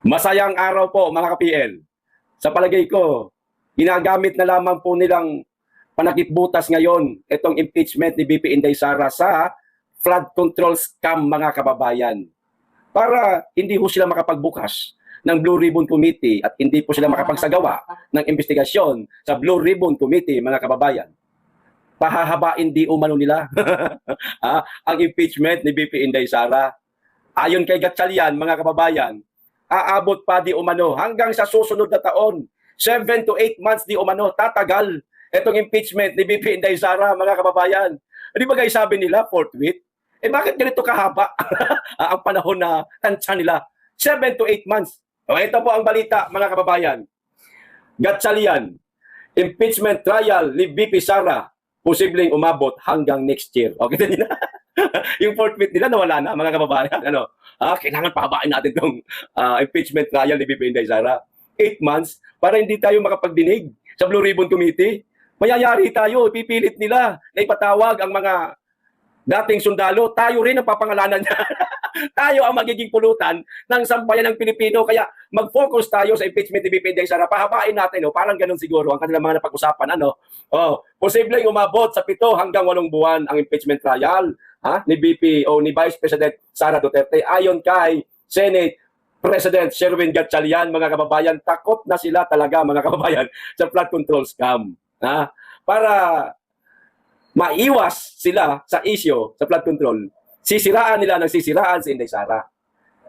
Masayang araw po mga ka-PL. Sa palagay ko, ginagamit na lamang po nilang panakipbutas ngayon itong impeachment ni BP Inday Sara sa flood control scam mga kababayan. Para hindi po sila makapagbukas ng Blue Ribbon Committee at hindi po sila makapagsagawa ng investigasyon sa Blue Ribbon Committee mga kababayan. Pahahabain di umano nila ang impeachment ni BP Inday Sara. Ayon kay Gatchalian mga kababayan, aabot pa di umano hanggang sa susunod na taon. 7 to 8 months di umano tatagal itong impeachment ni BP Inday Sara mga kababayan. Di ba guys sabi nila forthwith? Bakit ganito kahaba ang panahon na tansya nila? 7 to 8 months. O ito po ang balita mga kababayan. Gatchalian, impeachment trial ni BP Sara posibleng umabot hanggang next year. Okay na yung forthwith nila nawala na mga kababayan. Kailangan pahabain natin itong impeachment trial ni BP Inday Sara. 8 months para hindi tayo makapagdinig sa Blue Ribbon Committee. Mayayari tayo, pipilit nila na ipatawag ang mga dating sundalo. Tayo rin ang papangalanan niya. Tayo ang magiging pulutan ng sambayan ng Pilipino. Kaya mag-focus tayo sa impeachment ni BP Inday Sara. Pahabain natin, parang ganun siguro ang kanilang mga napag-usapan. Posibleng umabot sa 7 hanggang 8 buwan ang impeachment trial ni BP o ni Vice President Sara Duterte. Ayon kay Senate President Sherwin Gatchalian, mga kababayan, takot na sila talaga mga kababayan sa flood control scam. Para maiwas sila sa issue sa flood control, sisiraan nila ng sisiraan si Inday Sara.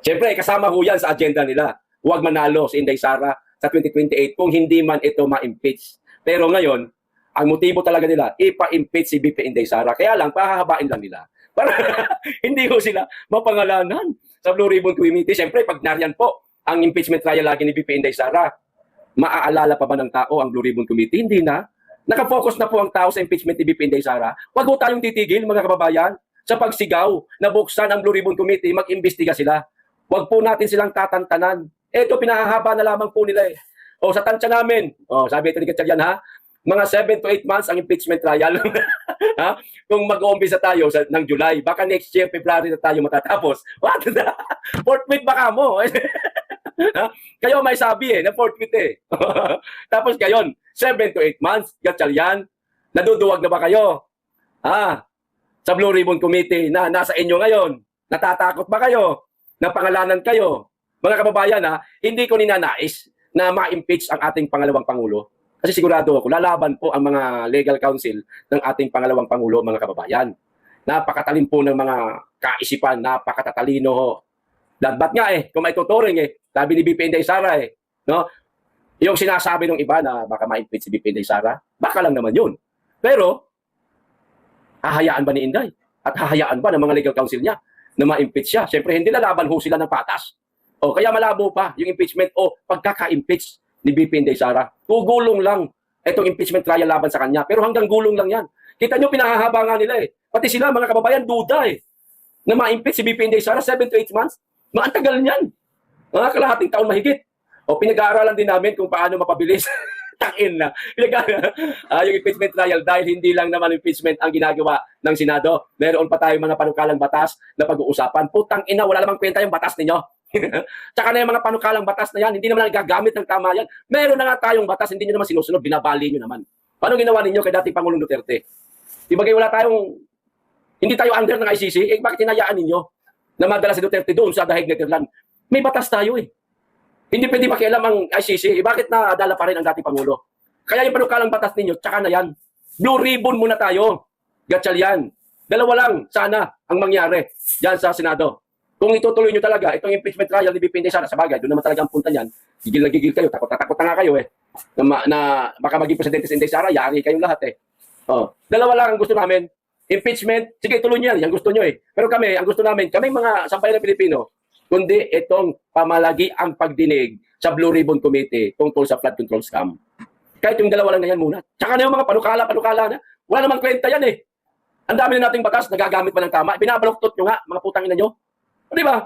Siyempre, kasama ho yan sa agenda nila. Huwag manalo si Inday Sara sa 2028 kung hindi man ito ma-impeach. Pero ngayon, ang motibo talaga nila, ipa-impeach si BP Inday Sara. Kaya lang, pahahabain lang nila. Para hindi ho sila mapangalanan sa Blue Ribbon Committee. Siyempre, pag nariyan po ang impeachment trial lagi ni BP Inday Sara, maaalala pa ba ng tao ang Blue Ribbon Committee? Hindi na. Nakafocus na po ang tao sa impeachment ni BP Inday Sara. Huwag ho tayong titigil, mga kababayan, sa pagsigaw na buksan ang Blue Ribbon Committee, mag-imbestiga sila. Huwag po natin silang tatantanan. Ito, pinahahaba na lamang po nila eh. Sa tansya namin, sabi ito ni Gatchalian mga 7 to 8 months ang impeachment trial. Kung mag-uumpisa tayo ng July, baka next year, February na tayo matatapos. What? Forthwith baka mo. Kayo may sabi na forthwith Tapos gayon, 7 to 8 months, Gatchalian, naduduwag na ba kayo? Sa Blue Ribbon Committee na nasa inyo ngayon, natatakot ba kayo? Napangalanan kayo? Mga kababayan, hindi ko ninanais na ma-impeach ang ating pangalawang Pangulo. Kasi sigurado ako, lalaban po ang mga legal counsel ng ating pangalawang Pangulo, mga kababayan. Napakatalin po ng mga kaisipan, napakatatalino ho. Ba't nga kung may tuturing sabi ni BP Inday Sara no? Yung sinasabi ng iba na baka ma-impeach si BP Inday Sara, baka lang naman yun. Pero, hahayaan ba ni Inday? At hahayaan ba ng mga legal counsel niya na ma-impeach siya? Siyempre, hindi lalaban ho sila ng patas. Kaya malabo pa yung impeachment o pagkaka-impeach ni BP Inday Sara. Gugulong lang itong impeachment trial laban sa kanya. Pero hanggang gulong lang yan. Kita nyo, pinahahaba nga nila Pati sila, mga kababayan, duda na ma-impeach si BP Inday Sara 7 to 8 months. Maantagal niyan. Kalahating taon mahigit. Pinag-aaralan din namin kung paano mapabilis. Tangin na. Yung impeachment trial dahil hindi lang naman impeachment ang ginagawa ng Senado. Meron pa tayong mga panukalang batas na pag-uusapan. Putang ina, wala namang kwenta yung batas ninyo. Tsaka na yung mga panukalang batas na yan, hindi naman nagagamit ng tama yan. Meron na nga tayong batas, hindi nyo naman sinusunod, binabali nyo naman. Paano ginawa ninyo kay dating Pangulong Duterte? Ibagay wala tayong, hindi tayo under ng ICC, bakit hinayaan ninyo na madala si Duterte doon sa Dahig Netherlands? May batas tayo Hindi pwede makialam ang ICC, bakit nadala pa rin ang dating Pangulo? Kaya yung panukalang batas ninyo, tsaka na yan. Blue Ribbon muna tayo, Gatchalian. Dalawa lang sana ang mangyari dyan sa Senado. Kung itutuloy nyo talaga, itong impeachment trial ni BP Inday Sara, sa bagay, doon naman talaga ang punta niyan. Gigil na gigil kayo, takot na nga kayo na baka maging presidente si Inday Sara, yari kayong lahat Dalawa lang ang gusto namin, impeachment, sige tuloy nyo yan, yung gusto nyo Pero kami, ang gusto namin, kami mga sambayan ng Pilipino, kundi itong pamalagi ang pagdinig sa Blue Ribbon Committee tungkol sa flood control scam. Kahit yung dalawa lang na yan muna. Tsaka na yung mga panukala na, wala namang kwenta yan Ang dami na nating batas, nagagamit pa ng tama, binabaloktot nyo nga, mga putang ina nyo. Di ba?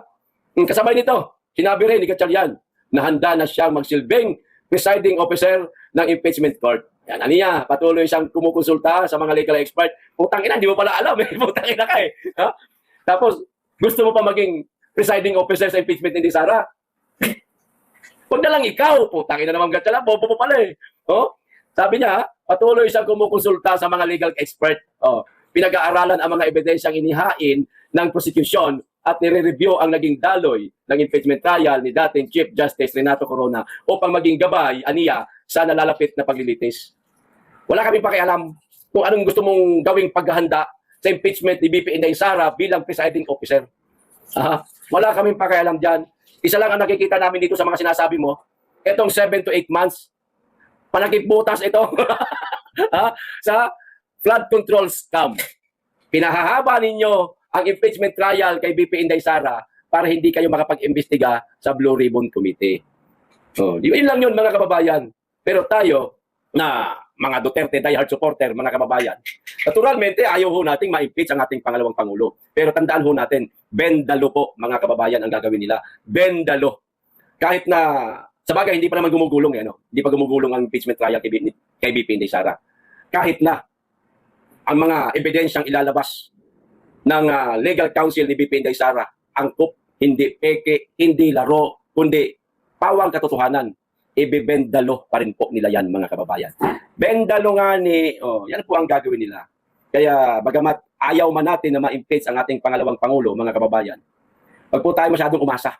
Kasabay nito, sinabi rin ni Gatchalian na handa na siyang magsilbing presiding officer ng impeachment court. Yan, aniya, patuloy siyang kumukonsulta sa mga legal expert. Putang ina, hindi mo pala alam Putang ina ka Tapos, gusto mo pa maging presiding officer sa impeachment ni Sara? Huwag na lang ikaw. Putang ina naman gatsa lang. Bobo mo pala eh. Oh? Sabi niya, patuloy siyang kumukonsulta sa mga legal expert. Oh, pinag-aaralan ang mga ebidensyang inihain ng prosecution at nire-review ang naging daloy ng impeachment trial ni dating Chief Justice Renato Corona upang maging gabay, aniya, sa nalalapit na paglilitis. Wala kaming pakialam kung anong gusto mong gawing paghahanda sa impeachment ni BP Inday Sara bilang presiding officer. Wala kaming pakialam dyan. Isa lang ang nakikita namin dito sa mga sinasabi mo, itong 7 to 8 months, panagkibutas ito sa flood control scam. Pinahahaba ninyo ang impeachment trial kay BP Inday Sara para hindi kayo makapag-imbestiga sa Blue Ribbon Committee. So, yun lang yun mga kababayan. Pero tayo, na mga Duterte diehard supporter, mga kababayan, naturalmente ayaw ho nating ma-impeach ang ating pangalawang Pangulo. Pero tandaan ho natin, bendalo po mga kababayan ang gagawin nila. Bendalo. Kahit na, sa bagay, hindi pa naman gumugulong. Hindi pa gumugulong ang impeachment trial kay BP Inday Sara. Kahit na, ang mga ebidensyang ilalabas ng legal counsel ni BP Inday Sara, angkop, hindi peke, hindi laro, kundi pawang katotohanan. Ibebendalo pa rin po nila yan mga kababayan. Bendalo nga yan po ang gagawin nila. Kaya bagamat ayaw man natin na ma-impeach ang ating pangalawang Pangulo mga kababayan, wag po tayo masyadong umasa.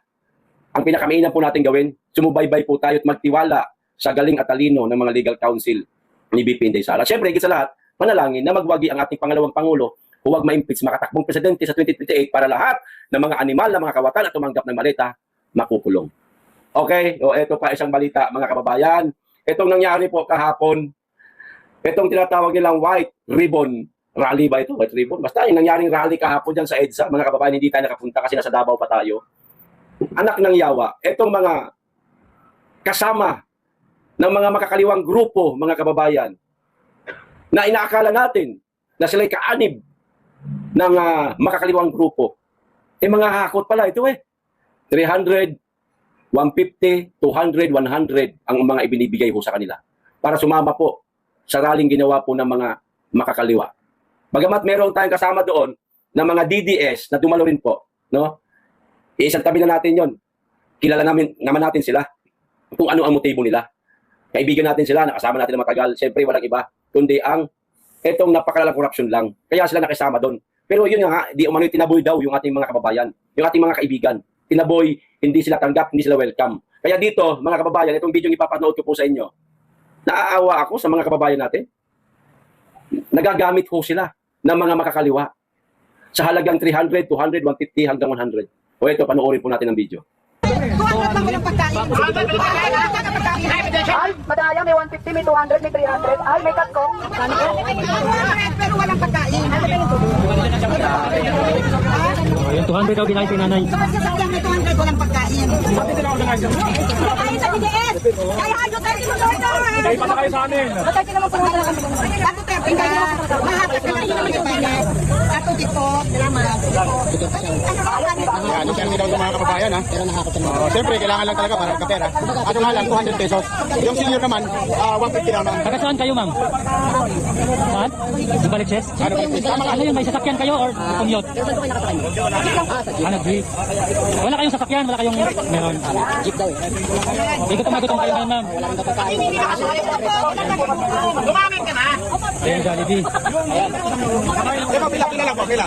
Ang pinakamainam po natin gawin, sumubaybay po tayo at magtiwala sa galing at talino ng mga legal counsel ni BP Inday Sara. Siyempre, higit sa lahat, manalangin na magwagi ang ating pangalawang Pangulo, huwag ma-impeach makatakbong presidente sa 2028 para lahat ng mga animal na mga kawatan at tumanggap ng maleta, makukulong. Okay, ito pa isang balita mga kababayan. Itong nangyari po kahapon, itong tinatawag nilang White Ribbon Rally ba ito? White Ribbon? Basta yung nangyaring rally kahapon dyan sa EDSA, mga kababayan, hindi tayo nakapunta kasi nasa Davao pa tayo. Anak ng yawa, itong mga kasama ng mga makakaliwang grupo, mga kababayan, na inaakala natin na sila'y kaanib ng makakaliwang grupo. Mga hakot pala ito 300, 150, 200, 100 ang mga ibinibigay ho sa kanila para sumama po sa rallying ginawa po ng mga makakaliwa. Bagamat meron tayong kasama doon ng mga DDS na dumalo rin po, no? Isang tabi na natin yon. Kilala naman natin sila kung ano ang motibo nila. Kaibigan natin sila, nakasama natin na matagal. Siyempre, walang iba, kundi ang etong napakalalang korupsyon lang. Kaya sila nakisama doon. Pero yun nga, di umano'y tinaboy daw yung ating mga kababayan, yung ating mga kaibigan. Tinaboy, hindi sila tanggap, hindi sila welcome. Kaya dito, mga kababayan, itong video ipapanood ko po sa inyo, naaawa ako sa mga kababayan natin. Nagagamit ho sila ng mga makakaliwa sa halagang 300, 200, 150 hanggang 100. O ito, panoorin po natin ang video. 200 lang walang pagkain. Ay, madaya, may 150, may 200, may 300. Ay, may cut ko. Pero walang pagkain. Yung 200 daw ginay pinanay. Sa sasakyan may 200 walang pagkain. Pagkain sa DDS. Kaya ayos tayo sa order. Kaya pa kayo sa amin. Matay ka naman po mga kami. Ako tayo pinga. Mahatak na lang naman yung finance. Ako dito. Salamat. Ano siya daw sa mga kababayan ha? Siyempre kailangan lang talaga para kapera. At yung halang 200 pesos. Yung senior naman 150 lang naman. Taga saan kayo, ma'am? Saan? Sa Balikses? Ano yun, may sasakyan kayo or commute? Nag-jeep. Wala kayong sasakyan, wala kayong meron. Jeep daw. Ikaw tumagutom kayo ngayon, ma'am. Gumamit ka na. Ayun, Jollibee. Pero pila lang po, pila.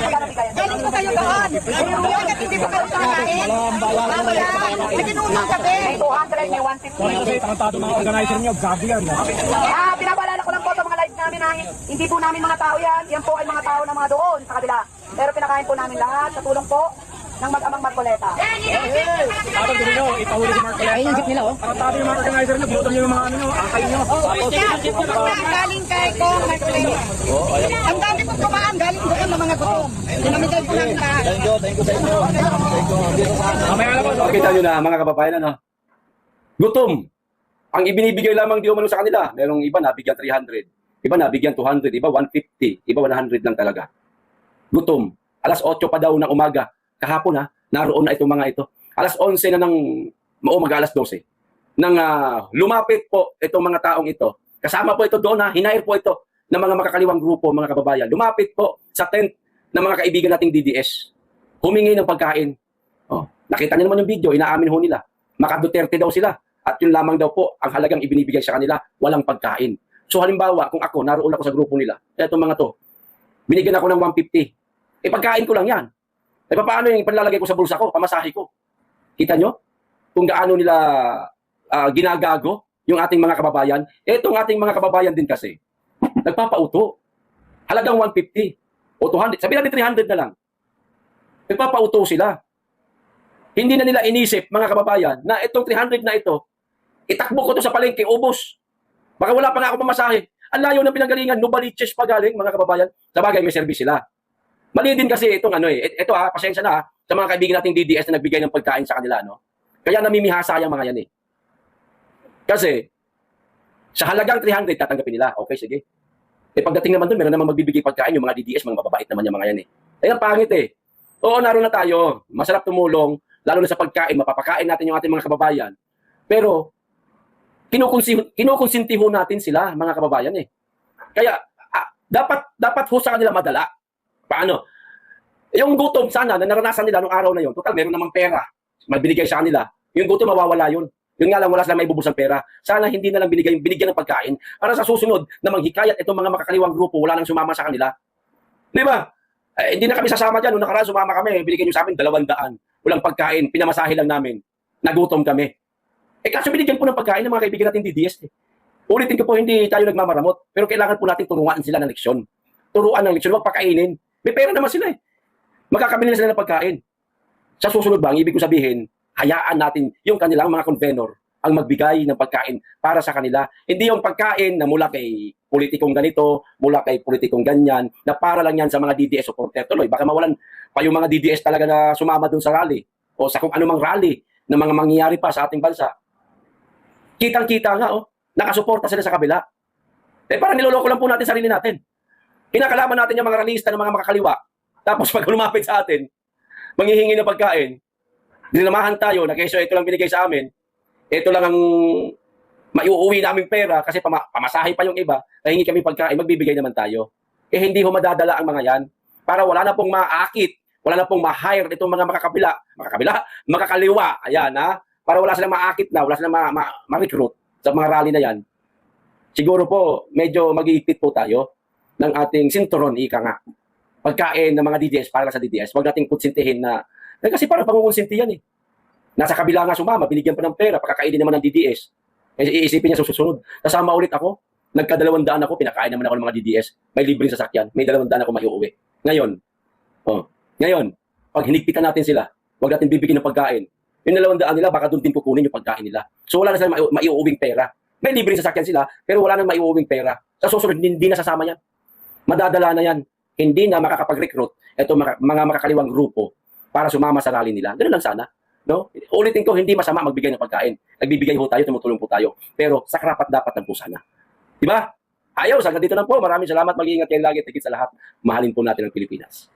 Galing ko kayo doon. Bakit hindi ko kayo kakain? Mamaya. Naginunang kami. May 200, may 150. Tarantado mga organizer niyo, gabi yan. Pinapaalala ko lang po sa mga lives namin na hindi po namin mga tao yan. Yan po ay mga tao na mga doon sa kabila. Pero pinakain po namin lahat sa tulong po ng mag-amang Marcoleta. Atong din nyo, ipahuli si Mark Coleta. Ayun yung jeep nila, oh. Tarantado yung mga organizer niyo, buto niyo yung mga ano nyo, akay nyo. Galing kay Kong Marcoleta. Ang dami kong kumaan galing doon ng mga gutom. Dinamigay ko namin lahat. Mamaya lang po. Kita nyo na mga kababayan, gutom. Ang ibinibigay lamang di umano sa kanila. Merong iba nabigyan 300, iba nabigyan 200, iba 150, iba 100 lang talaga. Gutom. Alas 8 pa daw ng umaga. Kahapon naroon na itong mga ito. Alas 11 na mag-alas 12. Nang lumapit po itong mga taong ito. Kasama po ito doon hinair po ito ng mga makakaliwang grupo, mga kababayan. Lumapit po sa tent ng mga kaibigan nating DDS. Humingi ng pagkain. Nakita niyo naman yung video, inaamin ho nila. Maka Duterte daw sila. At yun lamang daw po ang halagang ibinibigay sa kanila, walang pagkain. So halimbawa, kung ako, naroon ako sa grupo nila, etong mga to, binigyan ako ng 150. Pagkain ko lang yan. Paano yung panlalagay ko sa bulsa ko, pamasahe ko? Kita nyo? Kung gaano nila ginagago yung ating mga kababayan. Etong ating mga kababayan din kasi, nagpapauto. Halagang 150 o 200. Sabi natin 300 na lang. Nagpapauto sila. Hindi na nila inisip, mga kababayan, na itong 300 na ito, itakbo ko to sa palengke, ubos. Baka wala pa nga ako pamasahe. Ang layo ng pinanggalingan, Novaliches pa galing, mga kababayan. Sabagay, may service sila. Mali din kasi itong ito pasensya na sa mga kaibigan nating DDS na nagbigay ng pagkain sa kanila, no? Kaya namimihasa yung mga yan eh. Kasi, sa halagang 300, tatanggapin nila. Okay, sige. Pagdating naman doon, meron naman magbibigay pagkain yung mga DDS, mga mababait naman yung mga yan eh. Ang pangit eh. Oo, naroon na tayo. Masarap tumulong, lalo na sa pagkain, mapapakain natin yung ating mga kababayan. Pero, kinukonsintiho natin sila, mga kababayan eh. Kaya, dapat ho sa kanila madala. Paano? Yung gutom sana na naranasan nila nung araw na yun, total meron namang pera, mabinigay sa kanila, yung gutom mawawala yun. Yun nga lang, wala silang maibubus ng pera. Sana hindi na lang binigyan ng pagkain para sa susunod na manghikayat itong mga makakaliwang grupo, wala nang sumama sa kanila. Di ba? Hindi na kami sasama dyan. Nung nakaraan, sumama kami, binigyan nyo sa amin 200. Walang pagkain, pinamasahe lang namin. Nagutom kami. Kaso binigyan po ng pagkain ng mga kaibigan natin DDS. Ulitin ko po, hindi tayo nagmamaramot. Pero kailangan po natin turuan sila ng leksyon. Turuan ng leksyon, huwag pakainin. May pera naman sila eh. Magkakabili na sila ng pagkain. Sa susunod ba, ang ibig ko sabihin, hayaan natin yung kanilang mga convenor ang magbigay ng pagkain para sa kanila. Hindi yung pagkain na mula kay politikong ganito, mula kay politikong ganyan, na para lang yan sa mga DDS supporter. Tuloy, baka mawalan pa yung mga DDS talaga na sumama dun sa rally o sa kung anumang rally na mga mangyayari pa sa ating bansa. Kitang-kita nga, nakasuporta sila sa kabila. Parang niloloko lang po natin sarili natin. Kinakalaban natin yung mga rallyista ng mga makakaliwa. Tapos pag lumapit sa atin, manghihingi ng pagkain, dinamahan tayo na kesyo ito lang binigay sa amin, ito lang ang maiuuwi naming pera kasi pamasahe pa yung iba, nahingi kami pagkain, magbibigay naman tayo. Hindi ho madadala ang mga yan para wala na pong maakit, wala na pong ma-hire itong mga makakaliwa, ayan para wala silang maakit na, wala silang ma-recruit sa mga rally na yan. Siguro po, medyo mag-iipit po tayo ng ating sinturon, ika nga. Pagkain ng mga DDS para sa DDS, huwag nating konsintihin na, kasi parang pangungonsinti yan eh. Nasa kabila nga sumama, binigyan pa ng pera, pagkakainin naman ng DDS. Iisipin niya susunod. Nasama ulit ako, nagka-200 ako, pinakain naman ako ng mga DDS, may libreng sasakyan, may 200 ako maiuwi. Ngayon, pag hinigpitan natin sila, huwag natin bibigyan ng pagkain. Yung 200 nila, baka doon din kukunin yung pagkain nila. So wala na silang maiuwing pera. May libreng sasakyan sila, pero wala nang maiuwing pera. Sa susunod, hindi na sasama yan. Madadala na yan. Hindi na makakapag-recruit ito mga makakaliwang grupo para sumama sa rally nila. Ganun lang sana. No? Ulitin ko, hindi masama magbigay ng pagkain. Nagbibigay ho tayo, tumutulong po tayo. Pero sa karapat dapat ng po sana. Diba? Ayaw, hanggang dito lang po. Maraming salamat. Mag-iingat kayo lagi. Tigit sa lahat. Mahalin po natin ang Pilipinas.